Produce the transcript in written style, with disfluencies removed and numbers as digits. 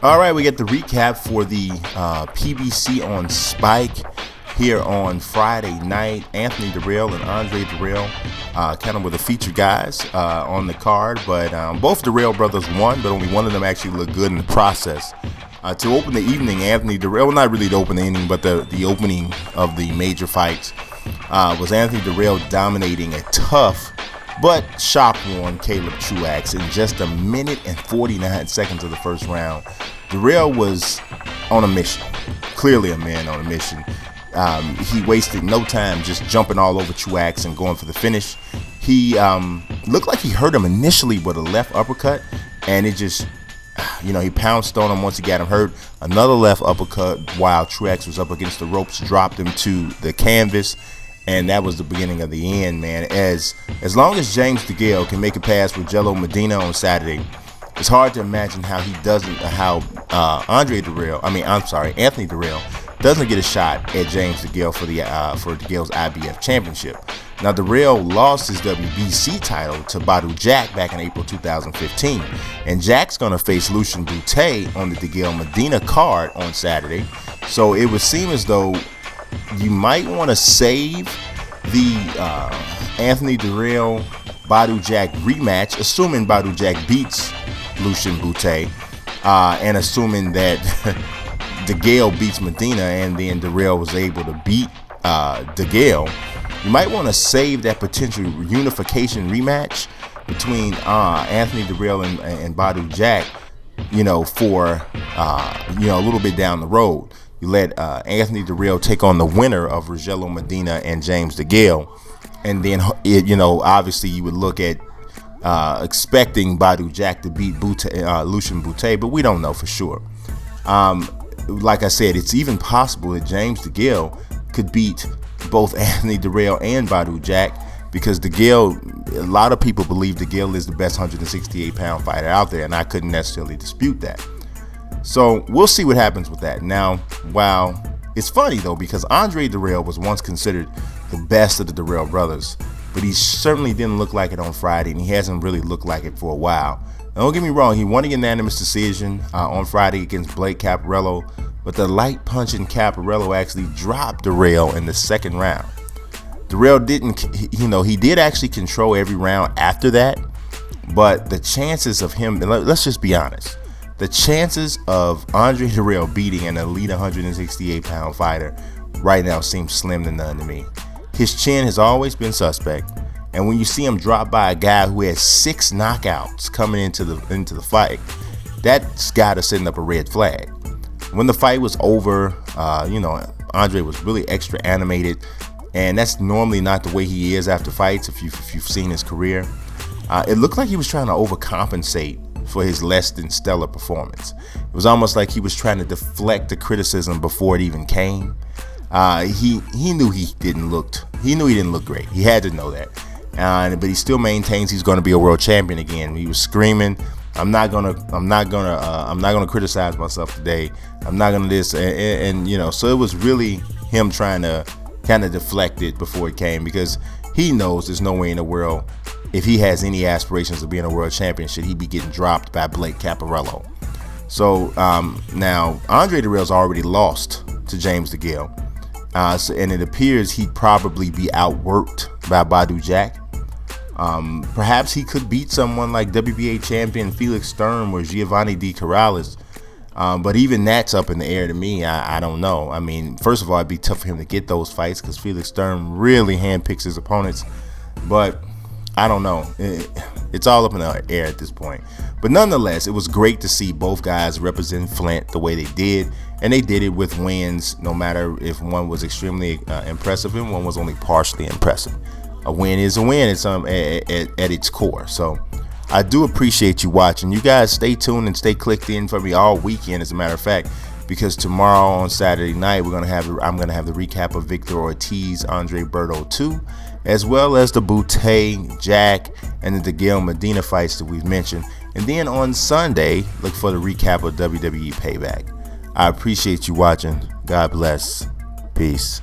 All right, we get the recap for the PBC on Spike here on Friday night. Anthony Dirrell and Andre Dirrell kind of were the featured guys on the card, but both Dirrell brothers won, but only one of them actually looked good in the process. To open the evening, Anthony Dirrell, well, not really to open the evening, but the opening of the major fights was Anthony Dirrell dominating a tough but shop-worn Caleb Truax in just a minute and 49 seconds of the first round. Dirrell was on a mission, clearly a man on a mission. He wasted no time just jumping all over Truax and going for the finish. He looked like he hurt him initially with a left uppercut, and it just, he pounced on him once he got him hurt. Another left uppercut while Truax was up against the ropes dropped him to the canvas. And that was the beginning of the end, man. As long as James DeGale can make a pass with Jello Medina on Saturday, it's hard to imagine how he doesn't, Anthony Dirrell doesn't get a shot at James DeGale for DeGale's IBF championship. Now, Dirrell lost his WBC title to Badou Jack back in April 2015, and Jack's gonna face Lucian Bute on the DeGale Medina card on Saturday. So it would seem as though you might want to save the Anthony Dirrell Badou Jack rematch, assuming Badou Jack beats Lucian Bute, and assuming that DeGale beats Medina, and then Dirrell was able to beat DeGale. You might want to save that potential unification rematch between Anthony Dirrell and Badou Jack, for a little bit down the road. You let Anthony Dirrell take on the winner of Rogelio Medina and James DeGale, and then obviously you would look at expecting Badou Jack to beat Lucian Bute, but we don't know for sure. Like I said, it's even possible that James DeGale could beat both Anthony Dirrell and Badou Jack, because DeGale, a lot of people believe DeGale is the best 168-pound fighter out there, and I couldn't necessarily dispute that. So we'll see what happens with that. Now, wow, it's funny though, because Andre Dirrell was once considered the best of the Dirrell brothers, but he certainly didn't look like it on Friday, and he hasn't really looked like it for a while. Now, don't get me wrong, he won a unanimous decision on Friday against Blake Caparello, but the light punching Caparello actually dropped Dirrell in the second round. Dirrell he did actually control every round after that, but the chances of him, let's just be honest, the chances of Andre Dirrell beating an elite 168-pound fighter right now seem slim to none to me. His chin has always been suspect, and when you see him drop by a guy who has 6 knockouts coming into the fight, that's got to send up a red flag. When the fight was over, Andre was really extra animated, and that's normally not the way he is after fights. If you've seen his career, it looked like he was trying to overcompensate for his less than stellar performance. It was almost like he was trying to deflect the criticism before it even came. He knew he didn't look great. He had to know that, but he still maintains he's going to be a world champion again. He was screaming, I'm not gonna criticize myself today. I'm not gonna this, and so it was really him trying to kind of deflect it before it came, because he knows there's no way in the world, if he has any aspirations of being a world champion, should he be getting dropped by Blake Caparello. So now Andre Dirrell's already lost to James DeGale, and it appears he'd probably be outworked by Badou Jack. Perhaps he could beat someone like WBA champion Felix Sturm or Giovanni Di Corrales, but even that's up in the air to me. I don't know. I mean, first of all, it'd be tough for him to get those fights because Felix Sturm really handpicks his opponents, but I don't know. It's all up in the air at this point. But nonetheless, it was great to see both guys represent Flint the way they did, and they did it with wins, no matter if one was extremely impressive and one was only partially impressive. A win is a win. It's at its core. So I do appreciate you watching. You guys stay tuned and stay clicked in for me all weekend, as a matter of fact, because tomorrow on Saturday night I'm gonna have the recap of Victor Ortiz, Andre Berto 2, as well as the Bute, Jack, and the DeGale Medina fights that we've mentioned. And then on Sunday, look for the recap of WWE Payback. I appreciate you watching. God bless. Peace.